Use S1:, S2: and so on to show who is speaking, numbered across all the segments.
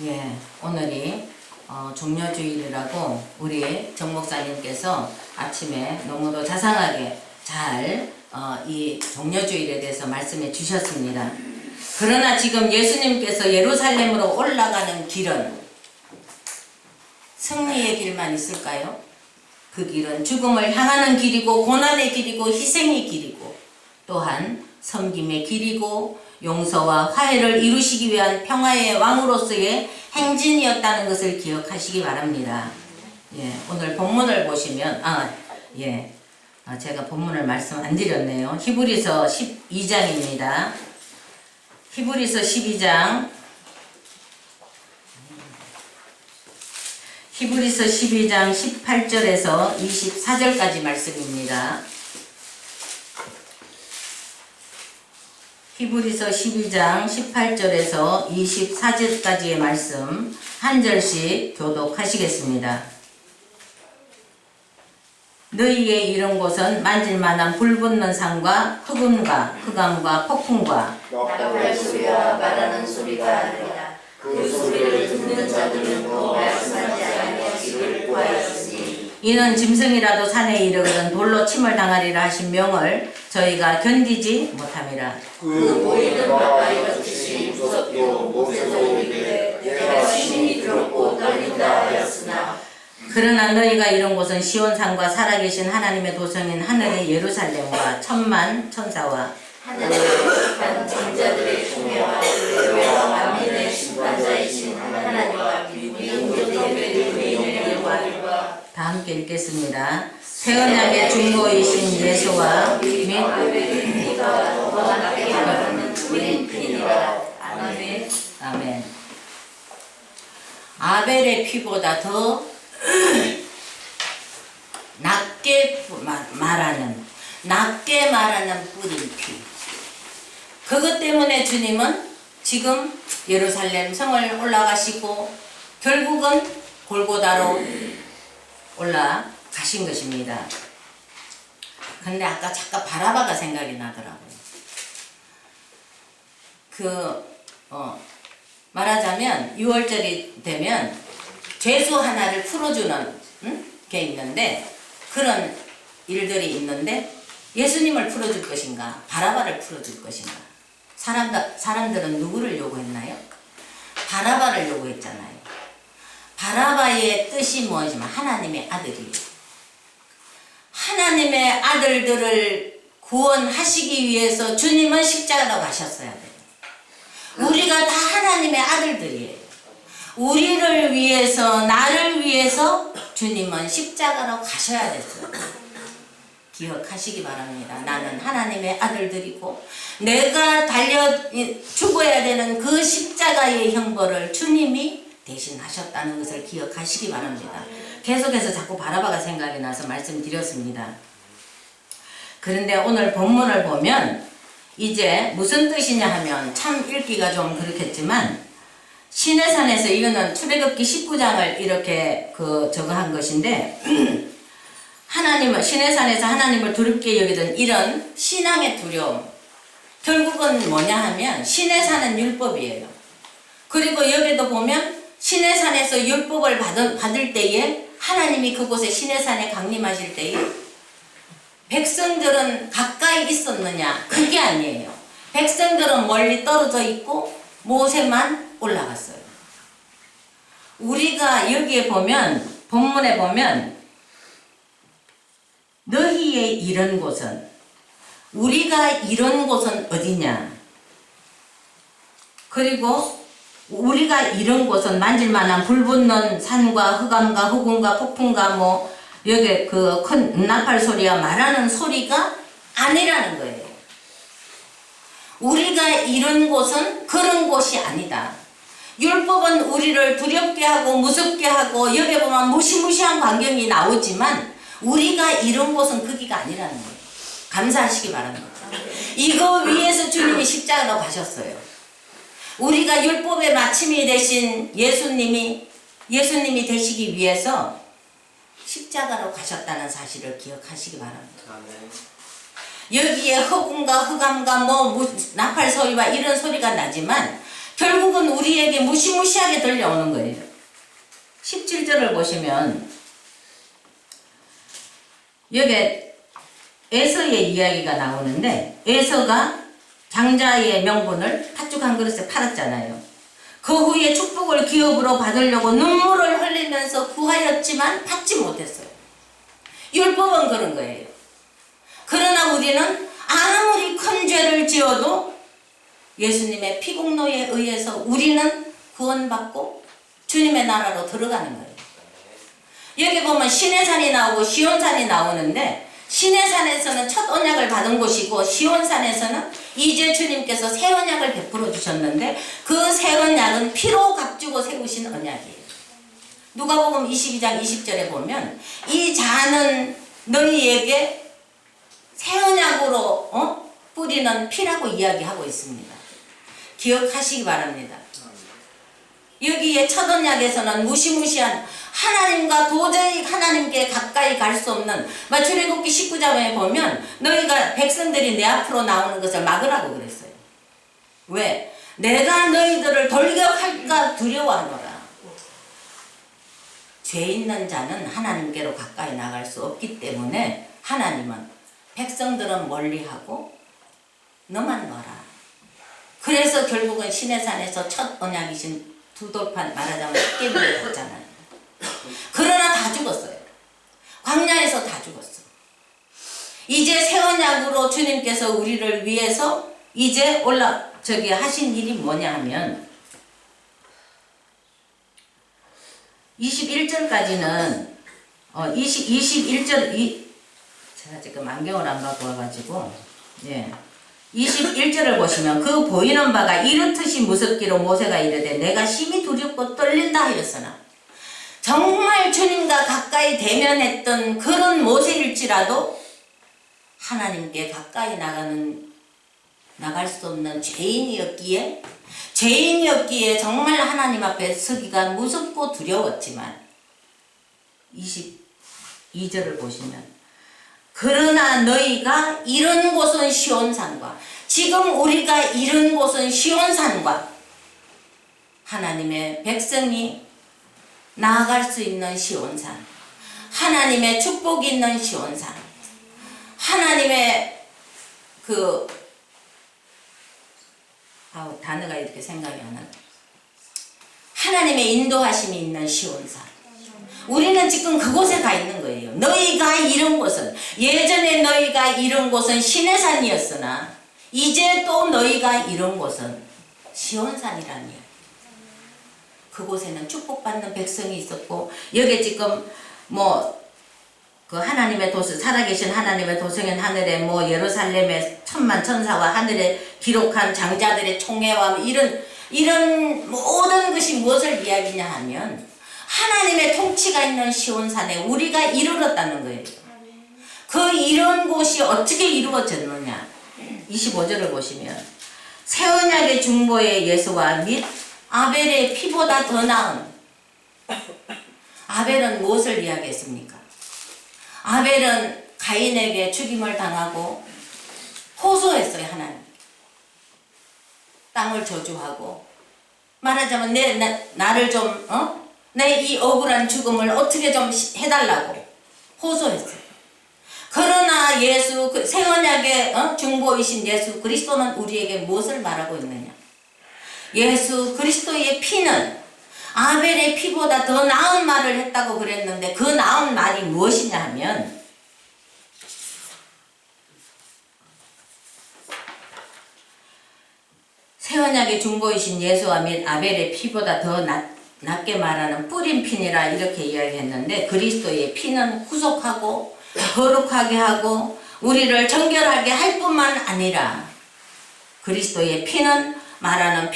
S1: 예, 오늘이 종려주일이라고 우리 정 목사님께서 아침에 너무도 자상하게 잘 이 종려주일에 대해서 말씀해 주셨습니다. 그러나 지금 예수님께서 예루살렘으로 올라가는 길은 승리의 길만 있을까요? 그 길은 죽음을 향하는 길이고 고난의 길이고 희생의 길이고 또한 섬김의 길이고 용서와 화해를 이루시기 위한 평화의 왕으로서의 행진이었다는 것을 기억하시기 바랍니다. 예, 오늘 본문을 보시면 제가 본문을 말씀 안 드렸네요. 히브리서 12장입니다. 히브리서 12장 18절에서 24절까지 말씀입니다. 히브리서 12장 18절에서 24절까지의 말씀 한 절씩 교독하시겠습니다. 너희의 이런 곳은 만질만한 불붙는 산과 흑음과 흑암과 폭풍과
S2: 나팔 소리와 말하는 소리가 아니라 그 소리를 듣는 자들은 더 말씀하지 아니하시기를 구하였으니
S1: 이는 짐승이라도 산에 이르거든 돌로 침을 당하리라 하신 명을 저희가 견디지 못함이라.
S2: 그 보이는 바가 이렇듯이 무섭고 못에서 오기를 내가 심히 들었고 떨린다 하였으나
S1: 그러나 너희가 이런 곳은 시온산과 살아계신 하나님의 도성인 하늘의 예루살렘과 천만 천사와
S2: 하늘에 속한 장자들의 총회와 여호와 만민의 심판자이신 하나님과 민족들의 의인의 왕과
S1: 다 함께 읽겠습니다. 새 언약의 중보이신 예수와 및
S2: 피가 더 낫게 하는 우리 피니라. 아멘.
S1: 아멘. 아벨의 피보다 더 낮게 말하는 뿌린 피. 그것 때문에 주님은 지금 예루살렘 성을 올라가시고 결국은 골고다로 올라가신 것입니다. 근데 아까 잠깐 바라바가 생각이 나더라고요. 말하자면 6월절이 되면 죄수 하나를 풀어주는 게 있는데 그런 일들이 있는데 예수님을 풀어줄 것인가 바라바를 풀어줄 것인가 사람들은 누구를 요구했나요? 바라바를 요구했잖아요. 바라바의 뜻이 뭐지만 하나님의 아들이에요. 하나님의 아들들을 구원하시기 위해서 주님은 십자가로 가셨어야 돼요. 우리가 다 하나님의 아들들이에요. 우리를 위해서 나를 위해서 주님은 십자가로 가셔야 됐어요. 기억하시기 바랍니다. 나는 하나님의 아들들이고 내가 죽어야 되는 그 십자가의 형벌을 주님이 대신하셨다는 것을 기억하시기 바랍니다. 계속해서 자꾸 바라바가 생각이 나서 말씀드렸습니다. 그런데 오늘 본문을 보면 이제 무슨 뜻이냐 하면 참 읽기가 좀 그렇겠지만 시내산에서 이거는 출애굽기 19장을 이렇게 저거 한 것인데 하나님을 시내산에서 하나님을 두렵게 여기던 이런 신앙의 두려움 결국은 뭐냐 하면 시내산은 율법이에요. 그리고 여기도 보면 시내산에서 율법을 받을 때에 하나님이 그곳에 시내산에 강림하실 때에 백성들은 가까이 있었느냐? 그게 아니에요. 백성들은 멀리 떨어져 있고 모세만 올라갔어요. 우리가 여기에 보면 본문에 보면 너희의 이런 곳은 우리가 이런 곳은 어디냐? 그리고 우리가 이런 곳은 만질만한 불붙는 산과 흑암과 흑운과 폭풍과 여기 그 큰 나팔 소리와 말하는 소리가 아니라는 거예요. 우리가 이런 곳은 그런 곳이 아니다. 율법은 우리를 두렵게 하고 무섭게 하고 여기 보면 무시무시한 광경이 나오지만 우리가 이런 곳은 거기가 아니라는 거예요. 감사하시기 바랍니다. 이거 위해서 주님이 십자가로 가셨어요. 우리가 율법의 마침이 되신 예수님이 되시기 위해서 십자가로 가셨다는 사실을 기억하시기 바랍니다. 여기에 흑운과 흑암과 나팔 소리와 이런 소리가 나지만 결국은 우리에게 우리에게 무시무시하게 들려오는 거예요. 17절을 보시면 여기 에서의 이야기가 나오는데, 에서가 장자의 명분을 팥죽 한 그릇에 팔았잖아요. 그 후에 축복을 기업으로 받으려고 눈물을 흘리면서 구하였지만 받지 못했어요. 율법은 그런 거예요. 그러나 우리는 아무리 큰 죄를 지어도 예수님의 피공로에 의해서 우리는 구원받고 주님의 나라로 들어가는 거예요. 여기 보면 시내산이 나오고 시온산이 나오는데, 시내산에서는 첫 언약을 받은 곳이고 시온산에서는 이제 주님께서 새 언약을 베풀어 주셨는데, 그 새 언약은 피로 값주고 세우신 언약이에요. 누가복음 22장 20절에 보면 이 자는 너희에게 새 언약으로 뿌리는 피라고 이야기하고 있습니다. 기억하시기 바랍니다. 여기에 첫 언약에서는 무시무시한 하나님과 도저히 하나님께 가까이 갈 수 없는, 출애굽기 19장에 보면 너희가 백성들이 내 앞으로 나오는 것을 막으라고 그랬어요. 왜? 내가 너희들을 돌격할까 두려워하노라. 죄 있는 자는 하나님께로 가까이 나갈 수 없기 때문에 하나님은 백성들은 멀리하고 너만 너라. 그래서 결국은 시내산에서 첫 언약이신 두 돌판, 말하자면 깨물어 졌잖아요. 그러나 다 죽었어요. 광야에서 다 죽었어. 이제 새 언약으로 주님께서 우리를 위해서 이제 하신 일이 뭐냐 하면 21절까지는 21절 제가 지금 안경을 안 갖고 와가지고 21절을 보시면 그 보이는 바가 이렇듯이 무섭기로 모세가 이르되 내가 심히 두렵고 떨린다 하였으나, 정말 주님과 가까이 대면했던 그런 모세일지라도 하나님께 가까이 나갈 수 없는 죄인이었기에 정말 하나님 앞에 서기가 무섭고 두려웠지만 22절을 보시면 그러나 너희가 이런 곳은 시온산과, 지금 우리가 이런 곳은 시온산과 하나님의 백성이 나아갈 수 있는 시온산, 하나님의 축복이 있는 시온산, 하나님의 단어가 이렇게 생각이 안 나요. 하나님의 인도하심이 있는 시온산. 우리는 지금 그곳에 가 있는 거예요. 너희가 이런 곳은, 예전에 너희가 이런 곳은 시내산이었으나 이제 또 너희가 이런 곳은 시온산이라니. 그곳에는 축복받는 백성이 있었고, 여기 지금 그 하나님의 살아계신 하나님의 도성인 하늘에 예루살렘의 천만 천사와 하늘에 기록한 장자들의 총회와 이런 모든 것이 무엇을 이야기냐 하면 하나님의 통치가 있는 시온산에 우리가 이르렀다는 거예요. 그 이런 곳이 어떻게 이루어졌느냐. 25절을 보시면 새 언약의 중보의 예수와 및 아벨의 피보다 더 나은, 아벨은 무엇을 이야기했습니까? 아벨은 가인에게 죽임을 당하고 호소했어요. 하나님 땅을 저주하고, 말하자면 나를 좀 내 이 억울한 죽음을 어떻게 좀 해달라고 호소했어요. 그러나 예수, 새 언약의 중보이신 예수 그리스도는 우리에게 무엇을 말하고 있느냐. 예수 그리스도의 피는 아벨의 피보다 더 나은 말을 했다고 그랬는데, 그 나은 말이 무엇이냐 하면 새 언약의 중보이신 예수와 및 아벨의 피보다 더 낮게 말하는 뿌린 피니라 이렇게 이야기했는데, 그리스도의 피는 구속하고 거룩하게 하고 우리를 정결하게 할 뿐만 아니라 그리스도의 피는 말하는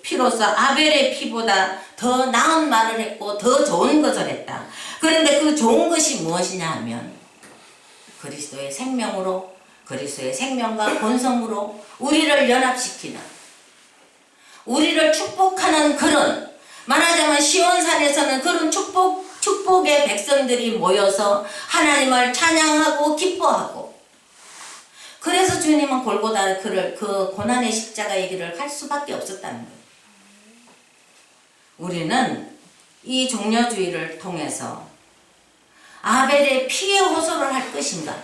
S1: 피로서 아벨의 피보다 더 나은 말을 했고 더 좋은 것을 했다. 그런데 그 좋은 것이 무엇이냐 하면 그리스도의 생명으로, 그리스도의 생명과 본성으로 우리를 연합시키는, 우리를 축복하는 그런, 말하자면 시온산에서는 그런 축복의 백성들이 모여서 하나님을 찬양하고 기뻐하고, 그래서 주님은 골고다 그 고난의 십자가의 길을 갈 수밖에 없었다는 거예요. 우리는 이 종려주의를 통해서 아벨의 피에 호소를 할 것인가?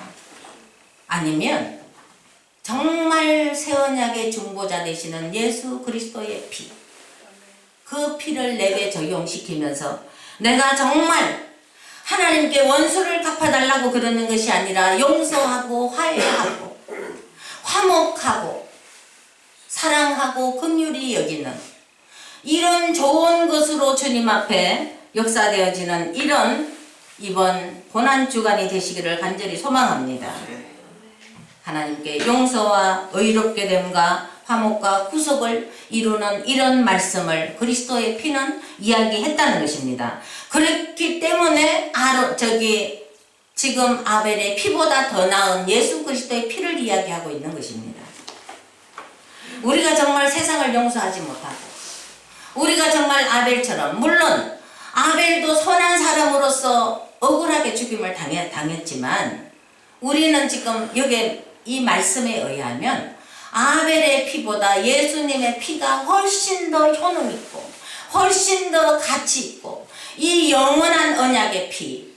S1: 아니면 정말 새 언약의 중보자 되시는 예수 그리스도의 피, 그 피를 내게 적용시키면서 내가 정말 하나님께 원수를 갚아달라고 그러는 것이 아니라 용서하고 화해하고 화목하고 사랑하고 긍휼히 여기는 이런 좋은 것으로 주님 앞에 역사되어지는 이런 이번 고난주간이 되시기를 간절히 소망합니다. 하나님께 용서와 의롭게 됨과 화목과 구속을 이루는 이런 말씀을 그리스도의 피는 이야기했다는 것입니다. 그렇기 때문에 지금 아벨의 피보다 더 나은 예수 그리스도의 피를 이야기하고 있는 것입니다. 우리가 정말 세상을 용서하지 못하고 우리가 정말 아벨처럼, 물론 아벨도 선한 사람으로서 억울하게 죽임을 당했지만 우리는 지금 여기 이 말씀에 의하면 아벨의 피보다 예수님의 피가 훨씬 더 효능있고 훨씬 더 가치있고 이 영원한 언약의 피,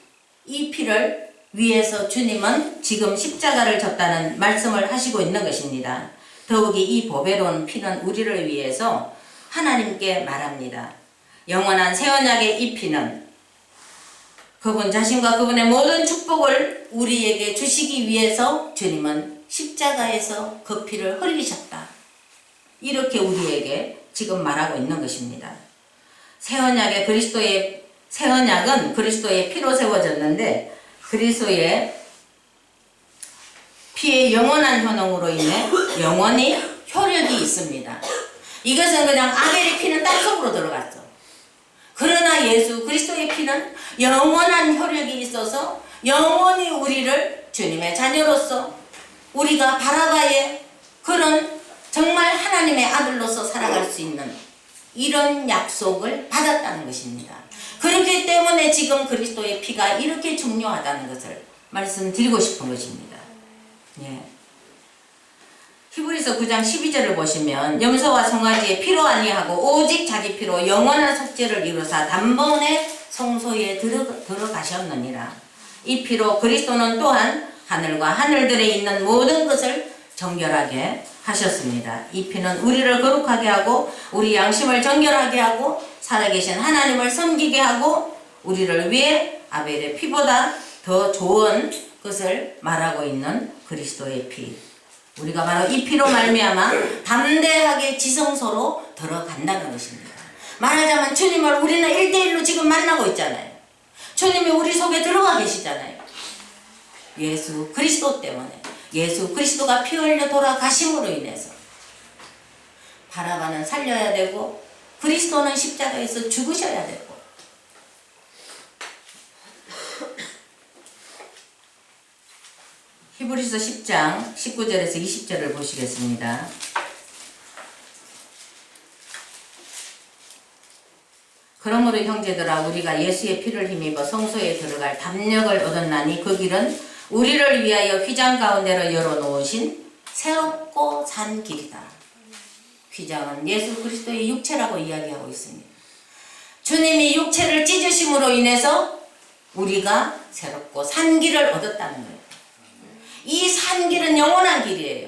S1: 이 피를 위해서 주님은 지금 십자가를 졌다는 말씀을 하시고 있는 것입니다. 더욱이 이 보배로운 피는 우리를 위해서 하나님께 말합니다. 영원한 새 언약의 이 피는 그분 자신과 그분의 모든 축복을 우리에게 주시기 위해서 주님은 십자가에서 그 피를 흘리셨다. 이렇게 우리에게 지금 말하고 있는 것입니다. 새 언약은 그리스도의 피로 세워졌는데 그리스도의 피의 영원한 효능으로 인해 영원히 효력이 있습니다. 이것은 그냥 아벨의 피는 땅속으로 들어갔어. 그러나 예수 그리스도의 피는 영원한 효력이 있어서 영원히 우리를 주님의 자녀로서 우리가 바라바의 그런 정말 하나님의 아들로서 살아갈 수 있는 이런 약속을 받았다는 것입니다. 그렇기 때문에 지금 그리스도의 피가 이렇게 중요하다는 것을 말씀드리고 싶은 것입니다. 예. 히브리서 9장 12절을 보시면 염소와 송아지의 피로 아니하고 오직 자기 피로 영원한 속죄를 이루사 단번에 성소에 들어가셨느니라. 이 피로 그리스도는 또한 하늘과 하늘들에 있는 모든 것을 정결하게 하셨습니다. 이 피는 우리를 거룩하게 하고 우리 양심을 정결하게 하고 살아계신 하나님을 섬기게 하고 우리를 위해 아벨의 피보다 더 좋은 것을 말하고 있는 그리스도의 피. 우리가 바로 이 피로 말미암아 담대하게 지성소로 들어간다는 것입니다. 말하자면 주님을 우리는 1대1로 지금 만나고 있잖아요. 주님이 우리 속에 들어가 계시잖아요. 예수 그리스도 때문에, 예수 그리스도가 피 흘려 돌아가심으로 인해서 바라바는 살려야 되고 그리스도는 십자가에서 죽으셔야 되고 히브리서 10장 19절에서 20절을 보시겠습니다. 그러므로 형제들아 우리가 예수의 피를 힘입어 성소에 들어갈 담력을 얻었나니 그 길은 우리를 위하여 휘장 가운데로 열어놓으신 새롭고 산 길이다. 휘장은 예수 그리스도의 육체라고 이야기하고 있습니다. 주님이 육체를 찢으심으로 인해서 우리가 새롭고 산 길을 얻었다는 거예요. 이 산 길은 영원한 길이에요.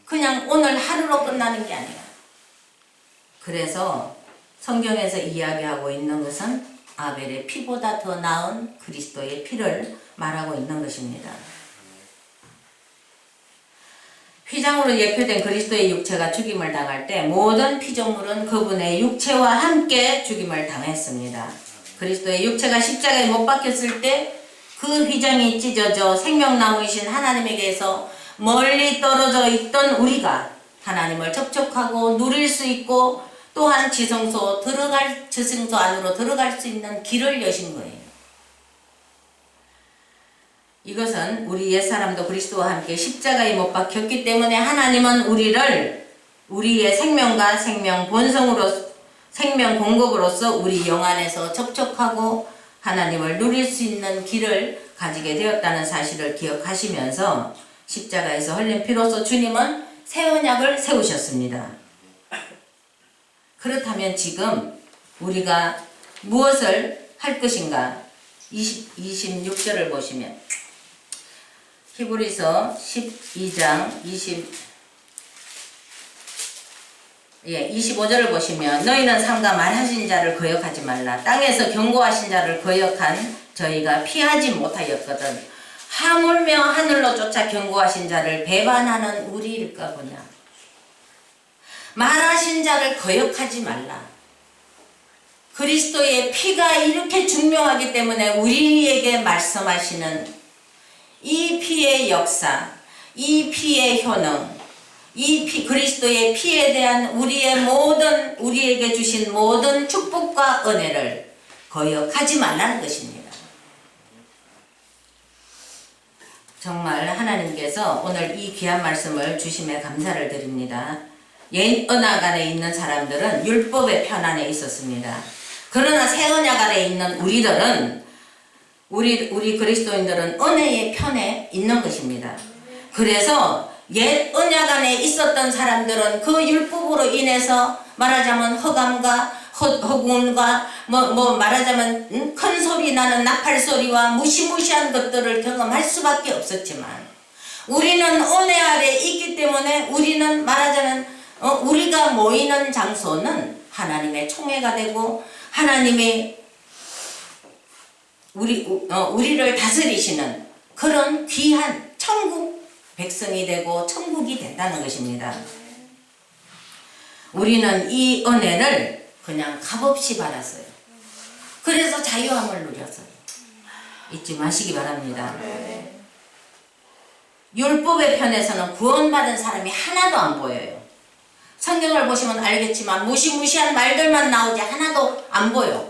S1: 그냥 오늘 하루로 끝나는 게 아니라. 그래서 성경에서 이야기하고 있는 것은 아벨의 피보다 더 나은 그리스도의 피를 말하고 있는 것입니다. 휘장으로 예표된 그리스도의 육체가 죽임을 당할 때 모든 피조물은 그분의 육체와 함께 죽임을 당했습니다. 그리스도의 육체가 십자가에 못 박혔을 때 그 휘장이 찢어져 생명나무이신 하나님에게서 멀리 떨어져 있던 우리가 하나님을 접촉하고 누릴 수 있고 또한 지성소 안으로 들어갈 수 있는 길을 여신 거예요. 이것은 우리 옛사람도 그리스도와 함께 십자가에 못 박혔기 때문에 하나님은 우리의 생명과 생명 공급으로서 우리 영 안에서 접촉하고 하나님을 누릴 수 있는 길을 가지게 되었다는 사실을 기억하시면서 십자가에서 흘린 피로써 주님은 새 언약을 세우셨습니다. 그렇다면 지금 우리가 무엇을 할 것인가? 26절을 보시면 히브리서 12장 25절을 보시면 너희는 삼가 말하신 자를 거역하지 말라. 땅에서 경고하신 자를 거역한 저희가 피하지 못하였거든. 하물며 하늘로 쫓아 경고하신 자를 배반하는 우리일까 보냐. 말하신 자를 거역하지 말라. 그리스도의 피가 이렇게 중요하기 때문에 우리에게 말씀하시는 이 피의 역사, 이 피의 효능, 그리스도의 피에 대한 우리에게 주신 모든 축복과 은혜를 거역하지 말라는 것입니다. 정말 하나님께서 오늘 이 귀한 말씀을 주심에 감사를 드립니다. 옛 언약 아래 있는 사람들은 율법의 편 안에 있었습니다. 그러나 새 언약 아래 있는 우리들은 우리 그리스도인들은 은혜의 편에 있는 것입니다. 그래서 옛 언약 안에 있었던 사람들은 그 율법으로 인해서 말하자면 허감과 허군과 말하자면 큰 소리 나는 나팔 소리와 무시무시한 것들을 경험할 수밖에 없었지만 우리는 은혜 아래 있기 때문에 우리는 말하자면 우리가 모이는 장소는 하나님의 총회가 되고 하나님의 우리를 다스리시는 그런 귀한 천국 백성이 되고 천국이 된다는 것입니다. 우리는 이 은혜를 그냥 값없이 받았어요. 그래서 자유함을 누렸어요. 잊지 마시기 바랍니다. 율법의 편에서는 구원받은 사람이 하나도 안 보여요. 성경을 보시면 알겠지만 무시무시한 말들만 나오지 하나도 안 보여.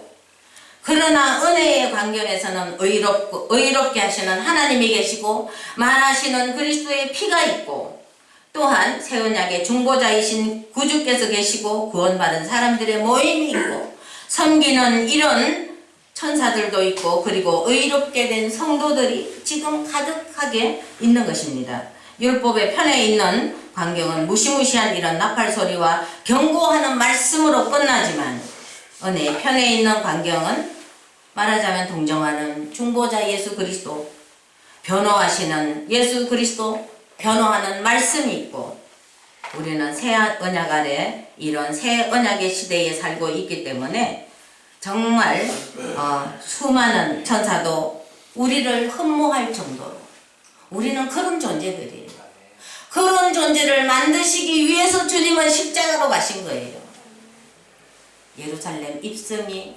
S1: 그러나 은혜의 광경에서는 의롭게 하시는 하나님이 계시고 말하시는 그리스도의 피가 있고 또한 새 언약의 중보자이신 구주께서 계시고 구원받은 사람들의 모임이 있고 섬기는 이런 천사들도 있고 그리고 의롭게 된 성도들이 지금 가득하게 있는 것입니다. 율법의 편에 있는 광경은 무시무시한 이런 나팔 소리와 경고하는 말씀으로 끝나지만 은혜의 편에 있는 광경은 말하자면 동정하는 중보자 예수 그리스도, 변호하시는 예수 그리스도, 변호하는 말씀이 있고 우리는 새 언약 아래 이런 새 언약의 시대에 살고 있기 때문에 정말 수많은 천사도 우리를 흠모할 정도로 우리는 그런 존재들이에요. 그런 존재를 만드시기 위해서 주님은 십자가로 가신 거예요. 예루살렘 입성이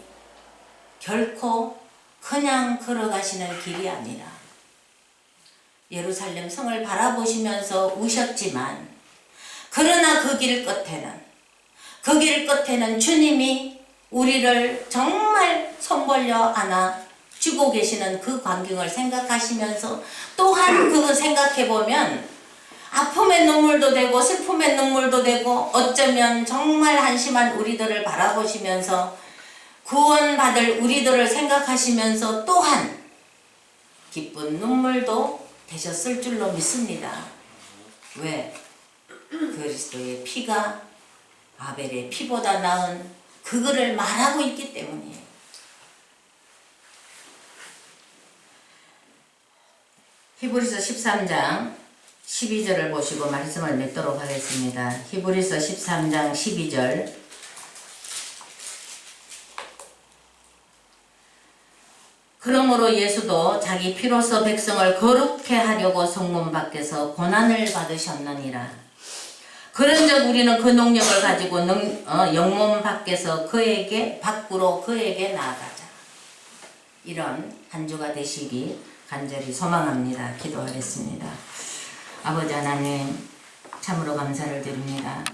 S1: 결코 그냥 걸어가시는 길이 아니라 예루살렘 성을 바라보시면서 우셨지만 그러나 그 길 끝에는 주님이 우리를 정말 손 벌려 안아 주고 계시는 그 광경을 생각하시면서 또한 그거 생각해보면 아픔의 눈물도 되고 슬픔의 눈물도 되고 어쩌면 정말 한심한 우리들을 바라보시면서 구원받을 우리들을 생각하시면서 또한 기쁜 눈물도 되셨을 줄로 믿습니다. 왜? 그리스도의 피가 아벨의 피보다 나은 그거를 말하고 있기 때문이에요. 히브리서 13장 12절을 보시고 말씀을 맺도록 하겠습니다. 히브리서 13장 12절 그러므로 예수도 자기 피로써 백성을 거룩해 하려고 성문 밖에서 고난을 받으셨느니라. 그런즉 우리는 그 능력을 가지고 영문 밖에서 밖으로 그에게 나아가자. 이런 한 주가 되시기 간절히 소망합니다. 기도하겠습니다. 아버지 하나님 참으로 감사를 드립니다.